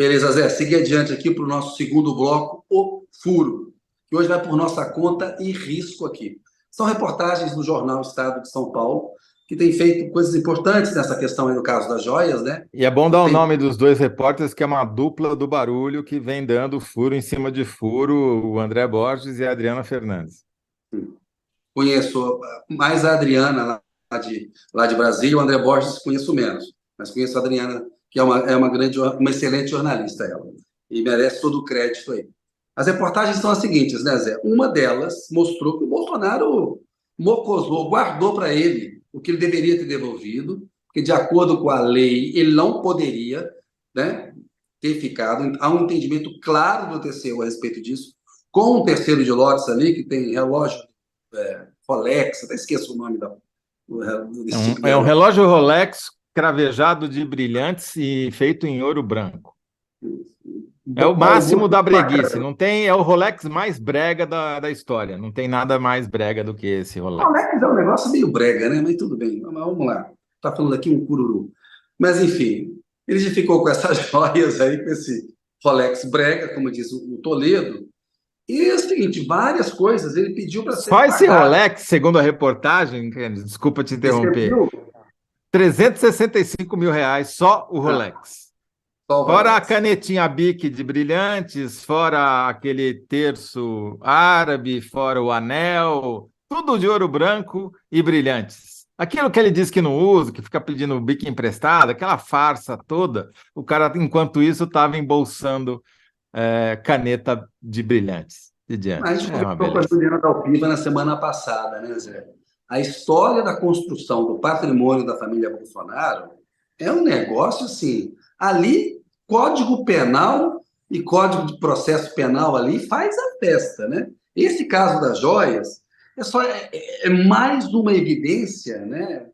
Beleza, Zé. Seguir adiante aqui para o nosso segundo bloco, o furo, que hoje vai por nossa conta e risco aqui. São reportagens do jornal Estado de São Paulo, que tem feito coisas importantes nessa questão aí no caso das joias, né? E é bom dar o Tem, nome dos dois repórteres, que é uma dupla do barulho que vem dando furo em cima de furo, o André Borges e a Adriana Fernandes. conheço mais a Adriana lá de Brasília, o André Borges conheço menos, mas conheço a Adriana, que uma excelente jornalista ela, e merece todo o crédito aí. As reportagens são as seguintes, né, Zé? Uma delas mostrou que o Bolsonaro mocosou, guardou para ele o que ele deveria ter devolvido, porque de acordo com a lei ele não poderia, né, ter ficado. Há um entendimento claro do TCU a respeito disso, com um terceiro de lotes ali, que tem relógio Rolex, até esqueço o nome desse tipo de É um relógio. relógio Rolex cravejado de brilhantes e feito em ouro branco. É o Mau máximo gosto da pra breguice. caramba. Não tem, é o Rolex mais brega da história. Não tem nada mais brega do que esse Rolex. Rolex é um negócio meio brega, né? Mas tudo bem, vamos lá. Tá falando aqui um cururu. Mas, enfim, ele já ficou com essas joias aí, com esse Rolex brega, como diz o Toledo. E é o seguinte, várias coisas ele pediu para Só serem esse pagadas. Rolex, segundo a reportagem, desculpa te Você interromper, viu? 365 mil reais só o Ah, Rolex. só o Fora a Rolex. canetinha Bic de brilhantes, fora aquele terço árabe, fora o anel, tudo de ouro branco e brilhantes. Aquilo que ele diz que não usa, que fica pedindo Bic emprestado, aquela farsa toda, o cara, enquanto isso, estava embolsando caneta de brilhantes de A diante. gente É uma conversou com a beleza. Juliana Dalpiva na semana passada, né, Zé? A história da construção do patrimônio da família Bolsonaro é um negócio assim. Ali, Código Penal e Código de Processo Penal ali faz a festa, né? Esse caso das joias é mais uma evidência, né?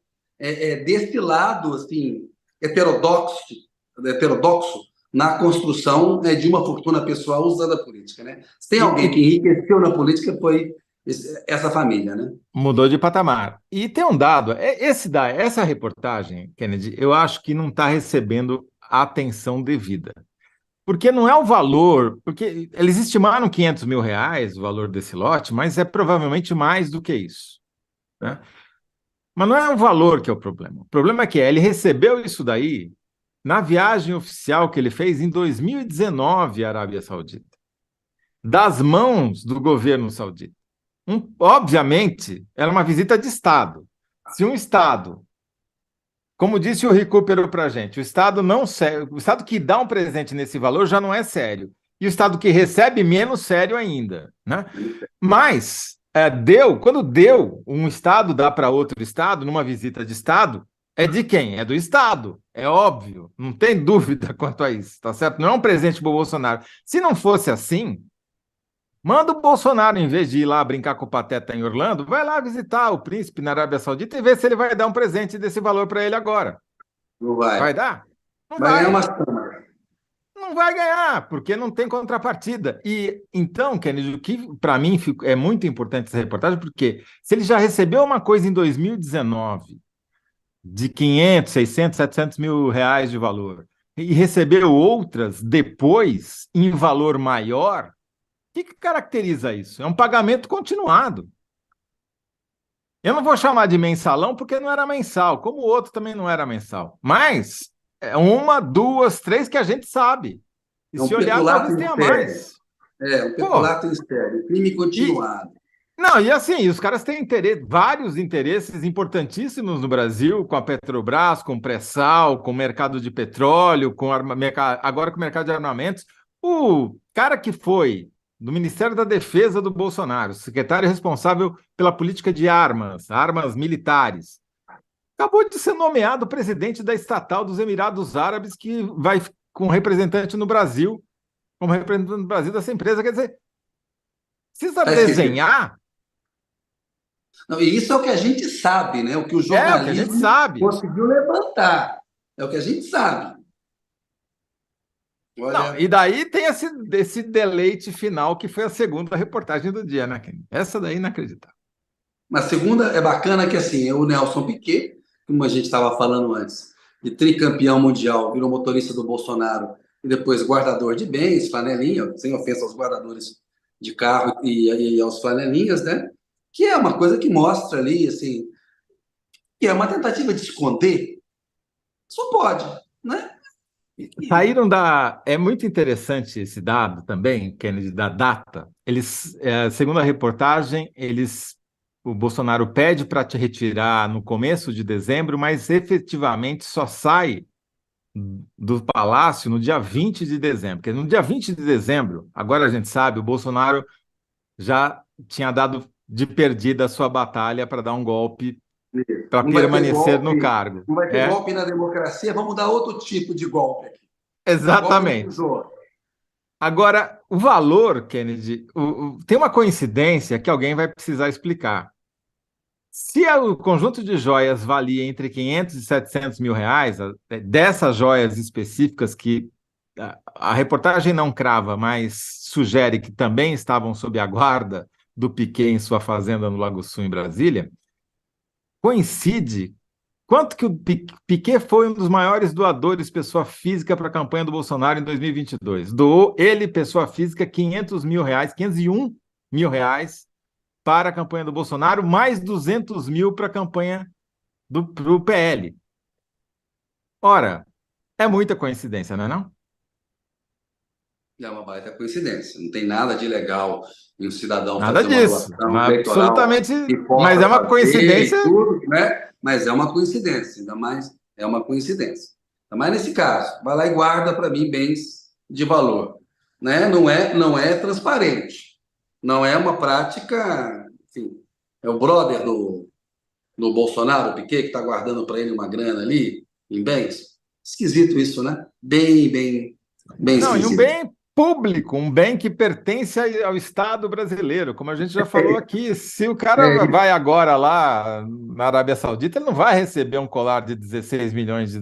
Desse lado assim heterodoxo na construção de uma fortuna pessoal usando a política, né? Se tem E, alguém que e enriqueceu na política foi essa família, né? mudou de patamar. E tem um dado, essa reportagem, Kennedy, eu acho que não está recebendo a atenção devida. Porque não é o valor, porque eles estimaram 500 mil reais o valor desse lote, mas é provavelmente mais do que isso, né? Mas não é o valor que é o problema. O problema é que ele recebeu isso daí na viagem oficial que ele fez em 2019 à Arábia Saudita, das mãos do governo saudita. Obviamente, era uma visita de Estado. Se um Estado, como disse o Recupero para a gente, o Estado que dá um presente nesse valor já não é sério. E o Estado que recebe, menos sério ainda, né? Mas quando deu, um Estado dá para outro Estado, numa visita de Estado, é de quem? É do Estado, é óbvio, não tem dúvida quanto a isso, tá certo? Não é um presente para o Bolsonaro. Se não fosse assim, manda o Bolsonaro, em vez de ir lá brincar com o Pateta em Orlando, vai lá visitar o príncipe na Arábia Saudita e ver se ele vai dar um presente desse valor para ele agora. Não vai. Vai dar? Não Vai ganhar vai. umas câmaras. Não vai ganhar, porque não tem contrapartida. E então, Kennedy, o que para mim é muito importante essa reportagem, porque se ele já recebeu uma coisa em 2019 de 500, 600, 700 mil reais de valor e recebeu outras depois em valor maior, o que caracteriza isso? É um pagamento continuado. Eu não vou chamar de mensalão porque não era mensal, como o outro também não era mensal. Mas é uma, duas, três que a gente sabe. E É um se olhar, peculato talvez em tenha série. mais. Um Pô, peculato em série. Crime e continuado. não, e assim, os caras têm vários interesses importantíssimos no Brasil, com a Petrobras, com o pré-sal, com o mercado de petróleo, agora com o mercado de armamentos. O cara que foi do Ministério da Defesa do Bolsonaro, secretário responsável pela política de armas militares, acabou de ser nomeado presidente da estatal dos Emirados Árabes, que vai com representante no Brasil, como representante no Brasil dessa empresa. Quer dizer, precisa Tá esquecido. desenhar. Não, e isso é o que a gente sabe, né? O que o É o que a gente jornalismo sabe. conseguiu levantar. É o que a gente sabe. Não, Olha, e daí tem esse deleite final que foi a segunda reportagem do dia, né, Ken? Essa daí inacreditável. a segunda é bacana que assim, é o Nelson Piquet, como a gente estava falando antes, de tricampeão mundial, virou motorista do Bolsonaro. e depois guardador de bens, flanelinha, sem ofensa aos guardadores de carro e aos flanelinhas, né? Que é uma coisa que mostra ali, assim, que é uma tentativa de esconder, só pode, né? Saíram da. É muito interessante esse dado também, Kennedy, da data. Eles, segundo a reportagem, o Bolsonaro pede para te retirar no começo de dezembro, mas efetivamente só sai do Palácio no dia 20 de dezembro. Porque no dia 20 de dezembro, agora a gente sabe, o Bolsonaro já tinha dado de perdida a sua batalha para dar um golpe, para Não vai ter permanecer no golpe, cargo. não vai ter golpe na democracia, vamos dar outro tipo de golpe aqui. Golpe no Exatamente. tesouro. Agora, o valor, Kennedy, tem uma coincidência que alguém vai precisar explicar. Se o conjunto de joias valia entre 500 e 700 mil reais, dessas joias específicas que a reportagem não crava, mas sugere que também estavam sob a guarda do Piquet em sua fazenda no Lago Sul, em Brasília, coincide quanto que o Piquet foi um dos maiores doadores pessoa física para a campanha do Bolsonaro em 2022. Doou ele, pessoa física, 500 mil reais, 501 mil reais para a campanha do Bolsonaro, mais 200 mil para a campanha do PL. Ora, é muita coincidência, não é não? É uma baita coincidência. Não tem nada de legal em um cidadão Nada fazer uma disso. doação eleitoral Absolutamente, que mas é possa uma fazer coincidência. e tudo, né? Mas é uma coincidência, ainda mais é uma coincidência. Ainda mais nesse caso. Vai lá e guarda para mim bens de valor. Né? Não é transparente. Não é uma prática. Enfim, é o brother do Bolsonaro, o Piquet, que está guardando para ele uma grana ali em bens. Esquisito isso, né? Bem Não, e um esquisito. bem público, um bem que pertence ao Estado brasileiro, como a gente já falou aqui. Se o cara É, vai agora lá na Arábia Saudita, ele não vai receber um colar de 16 milhões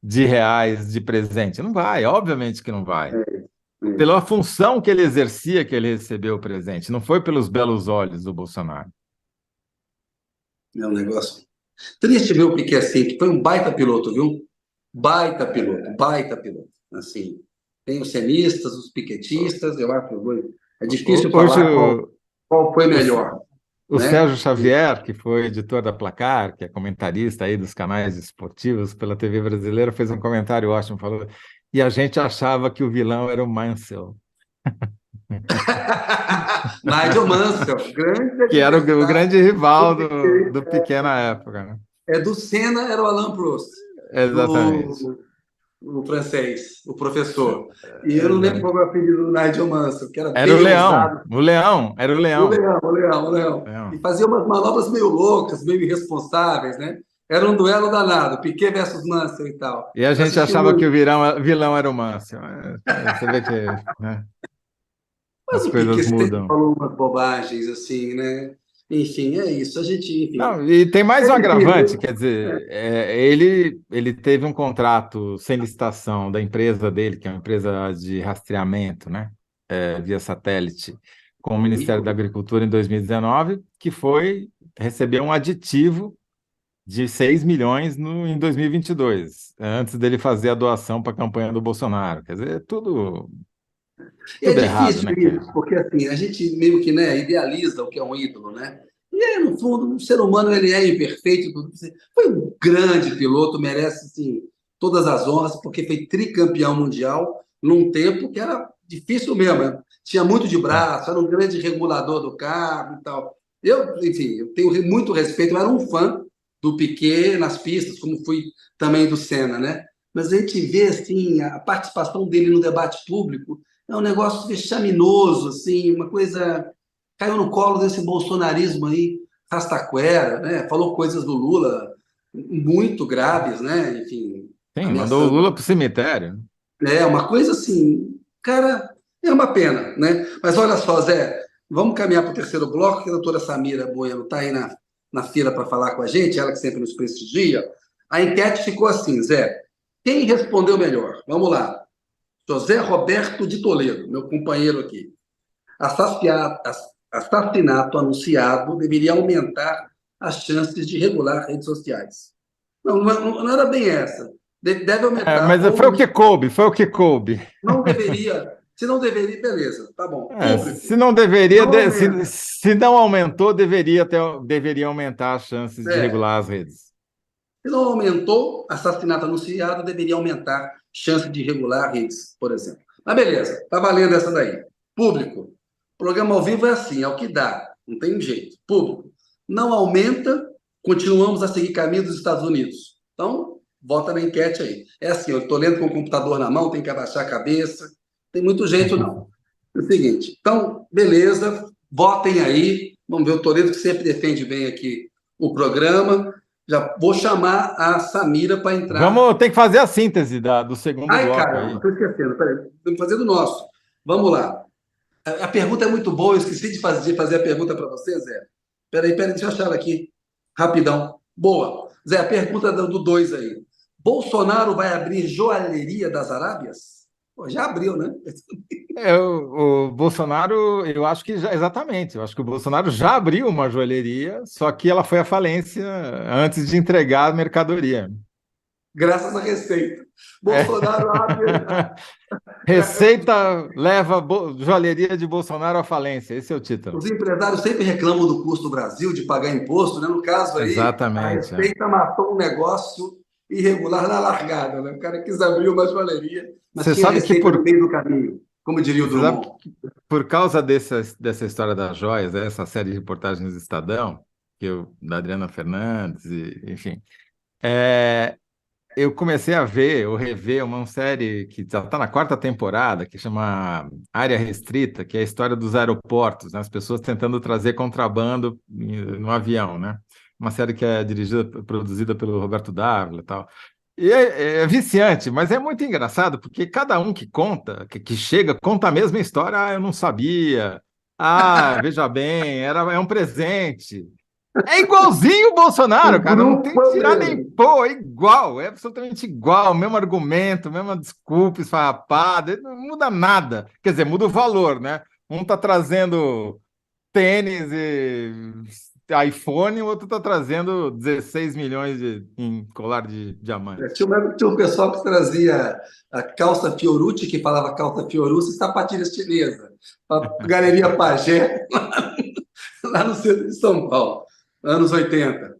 de reais de presente. Não vai, obviamente que não vai. Pela função que ele exercia, que ele recebeu o presente, não foi pelos belos olhos do Bolsonaro. é um negócio triste ver o Piquet assim, que foi um baita piloto, viu? Baita piloto. Assim, tem os cenistas, os piquetistas, eu acho que é difícil Hoje, falar qual foi o, melhor, o né? Sérgio Xavier, que foi editor da Placar, que é comentarista aí dos canais esportivos pela TV brasileira, fez um comentário ótimo, falou, e a gente achava que o vilão era o Mansell, Nigel Mansell, grande que era o adversário grande do rival do Piquet. Piquet na época, né? Do Senna era o Alain Prost, Exatamente. do o francês, o professor. E eu não lembro Exato. qual era o apelido do Nigel Mansell, que era Era o bem Leão, ousado. o Leão, era o O Leão. Leão, o Leão, o Leão. E Leão. fazia umas manobras meio loucas, meio irresponsáveis, né? Era um duelo danado, Piquet versus Mansell e tal. E a Eu gente assisti achava que o muito. vilão era o Mansell. Você vê que, né, Mas as o coisas Piquet sempre mudam. falou umas bobagens, assim, né? Enfim, é isso. A gente, enfim. Não, e tem mais É um agravante, difícil. quer dizer, ele teve um contrato sem licitação da empresa dele, que é uma empresa de rastreamento, né, via satélite, com o Ministério da Agricultura em 2019, que foi receber um aditivo de 6 milhões em 2022, antes dele fazer a doação para a campanha do Bolsonaro. Quer dizer, E é tudo errado, difícil né, isso, Kennedy? porque assim, a gente meio que, né, idealiza o que é um ídolo, né? E aí, no fundo, o ser humano ele é imperfeito. Foi um grande piloto, merece assim, todas as honras, porque foi tricampeão mundial num tempo que era difícil mesmo, né? Tinha muito de braço, era um grande regulador do carro e tal. Enfim, eu tenho muito respeito, eu era um fã do Piquet nas pistas, como fui também do Senna, né? Mas a gente vê assim, a participação dele no debate público é um negócio vexaminoso, assim, uma coisa. Caiu no colo desse bolsonarismo aí, Rastaquera, né? Falou coisas do Lula muito graves, né? Enfim, Sim, mandou o ameaçando. Lula para o cemitério. É uma coisa assim, cara, é uma pena, né? Mas olha só, Zé, vamos caminhar para o terceiro bloco, que a doutora Samira Bueno está aí na fila para falar com a gente, ela que sempre nos prestigia. A enquete ficou assim, Zé. Quem respondeu melhor? Vamos lá. José Roberto de Toledo, meu companheiro aqui. Assassinato anunciado deveria aumentar as chances de regular redes sociais. Não era bem essa. Deve aumentar. Mas foi o que coube, foi o que coube. Não deveria. Se não deveria, beleza, tá bom. Se Público, não deveria, não aumenta. se não aumentou, deveria aumentar as chances de É, regular as redes. se não aumentou, assassinato anunciado, deveria aumentar chance de irregular redes, por exemplo. Mas beleza, tá valendo essa daí. Público. Programa ao vivo é assim, é o que dá, não tem jeito. Público. Não aumenta, continuamos a seguir caminho dos Estados Unidos. Então, vota na enquete aí. É assim, eu estou lendo com o computador na mão, tem que abaixar a cabeça. Tem muito jeito, não. É o seguinte, então, beleza, votem aí. Vamos ver o Toledo, que sempre defende bem aqui o programa. Já vou chamar a Samira para entrar. Tem que fazer a síntese do segundo Ai, bloco caramba, aí. estou esquecendo. Peraí, estamos fazendo o nosso. Vamos lá. A pergunta é muito boa, eu esqueci de fazer a pergunta para você, Zé. Peraí, deixa eu achar ela aqui. Rapidão. Boa. Zé, a pergunta do 2 aí. Bolsonaro vai abrir joalheria das Arábias? Pô, já abriu, né? O Bolsonaro, eu acho que exatamente. Eu acho que o Bolsonaro já abriu uma joalheria, só que ela foi à falência antes de entregar a mercadoria. Graças à Receita. É. Bolsonaro abre. Receita leva joalheria de Bolsonaro à falência. Esse é o título. Os empresários sempre reclamam do custo do Brasil, de pagar imposto, né? No caso aí, a Exatamente. Receita matou um negócio irregular na largada, né? O cara quis abrir uma joalheria, mas Você tinha sabe que Receita no meio do caminho, como diria o você sabe Drummond. que por causa dessa história das joias, essa série de reportagens do Estadão, da Adriana Fernandes, enfim, é, eu comecei a ver ou rever uma série que já está na quarta temporada, que chama Área Restrita, que é a história dos aeroportos, né? As pessoas tentando trazer contrabando no avião, né? Uma série que é produzida pelo Roberto Dávila e tal. E é viciante, mas é muito engraçado, porque cada um que conta, que chega, conta a mesma história. Ah, eu não sabia. Ah, veja bem, é um presente. É igualzinho o Bolsonaro, O cara. Não tem grupo que é o tirar nem mesmo. pôr, é igual, é absolutamente igual, mesmo argumento, mesma desculpa esfarrapada, não muda nada. Quer dizer, muda o valor, né? Um tá trazendo tênis e iPhone, o outro tá trazendo 16 milhões em colar de diamante. Tinha um pessoal que trazia a calça Fiorucci, que falava calça Fiorucci, e sapatilha chinesa. A Galeria Pagé, lá no centro de São Paulo, anos 80.